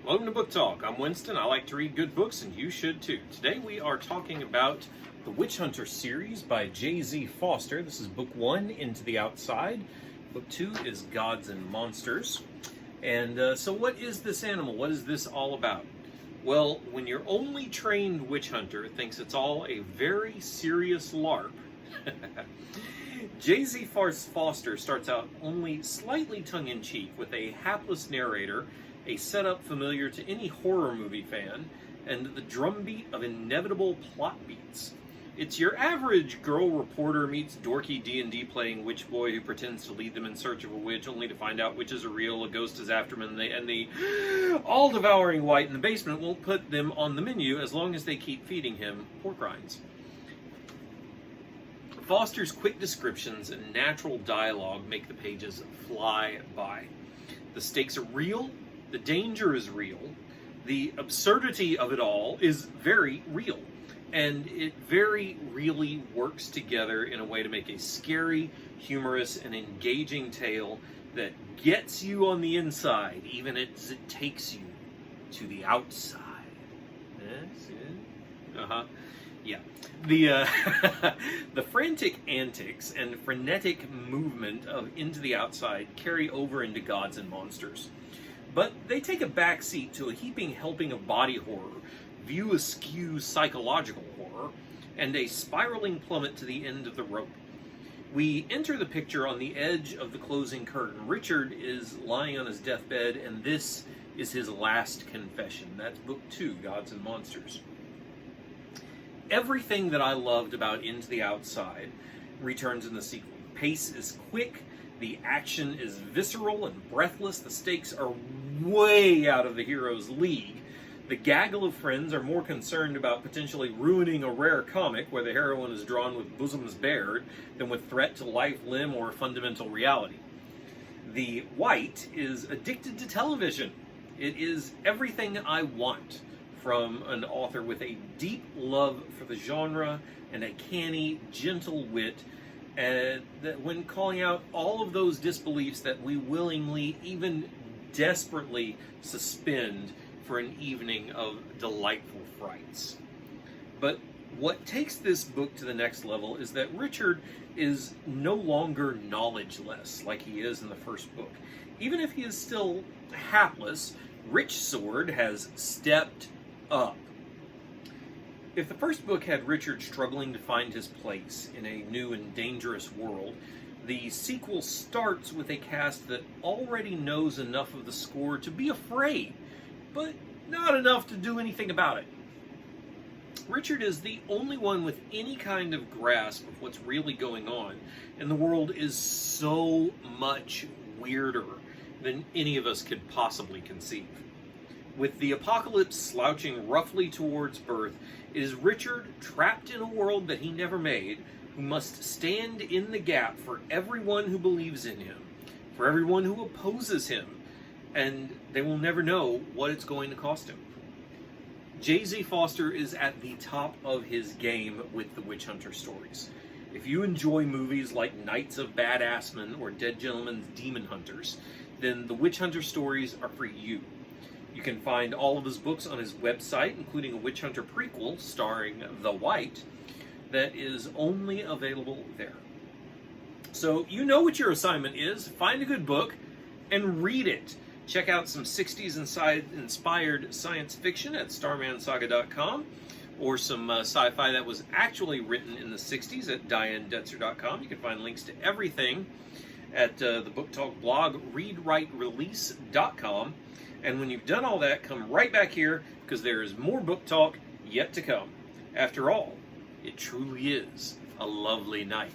Welcome to Book Talk. I'm Winston. I like to read good books, and you should too. Today we are talking about the Witch Hunter series by J.Z. Foster. This is book 1, Into the Outside. Book 2 is Gods and Monsters. And so what is this animal? What is this all about? Well, when your only trained witch hunter thinks it's all a very serious LARP, J.Z. Foster starts out only slightly tongue-in-cheek with a hapless narrator, a setup familiar to any horror movie fan, and the drumbeat of inevitable plot beats. It's your average girl reporter meets dorky D&D playing witch boy who pretends to lead them in search of a witch only to find out witches are real, a ghost is after them, and the all-devouring white in the basement won't put them on the menu as long as they keep feeding him pork rinds. Foster's quick descriptions and natural dialogue make the pages fly by. The stakes are real, the danger is real, the absurdity of it all is very real, and it very really works together in a way to make a scary, humorous, and engaging tale that gets you on the inside, even as it takes you to the outside. Yeah. The frantic antics and frenetic movement of Into the Outside carry over into Gods and Monsters. But they take a backseat to a heaping helping of body horror, view askew psychological horror, and a spiraling plummet to the end of the rope. We enter the picture on the edge of the closing curtain. Richard is lying on his deathbed, and this is his last confession. That's book 2, Gods and Monsters. Everything that I loved about Into the Outside returns in the sequel. The pace is quick, the action is visceral and breathless, the stakes are way out of the hero's league. The gaggle of friends are more concerned about potentially ruining a rare comic where the heroine is drawn with bosoms bared than with threat to life, limb, or fundamental reality. The White is addicted to television. It is everything I want from an author with a deep love for the genre and a canny, gentle wit, that when calling out all of those disbeliefs that we willingly, even desperately, suspend for an evening of delightful frights. But what takes this book to the next level is that Richard is no longer knowledgeless like he is in the first book. Even if he is still hapless, Rich Sword has stepped up. If the first book had Richard struggling to find his place in a new and dangerous world, the sequel starts with a cast that already knows enough of the score to be afraid, but not enough to do anything about it. Richard is the only one with any kind of grasp of what's really going on, and the world is so much weirder than any of us could possibly conceive. With the apocalypse slouching roughly towards birth, it is Richard, trapped in a world that he never made, who must stand in the gap for everyone who believes in him, for everyone who opposes him, and they will never know what it's going to cost him. J.Z. Foster is at the top of his game with the Witch Hunter stories. If you enjoy movies like Knights of Badassman or Dead Gentleman's Demon Hunters, then the Witch Hunter stories are for you. You can find all of his books on his website, including a Witch Hunter prequel starring The White, that is only available there. So you know what your assignment is. Find a good book and read it. Check out some 60s inspired science fiction at starmansaga.com, or some sci-fi that was actually written in the 60s at dianedetzer.com. You can find links to everything at the Book Talk blog, readwriterelease.com. And when you've done all that, come right back here, because there is more book talk yet to come. After all, it truly is a lovely night.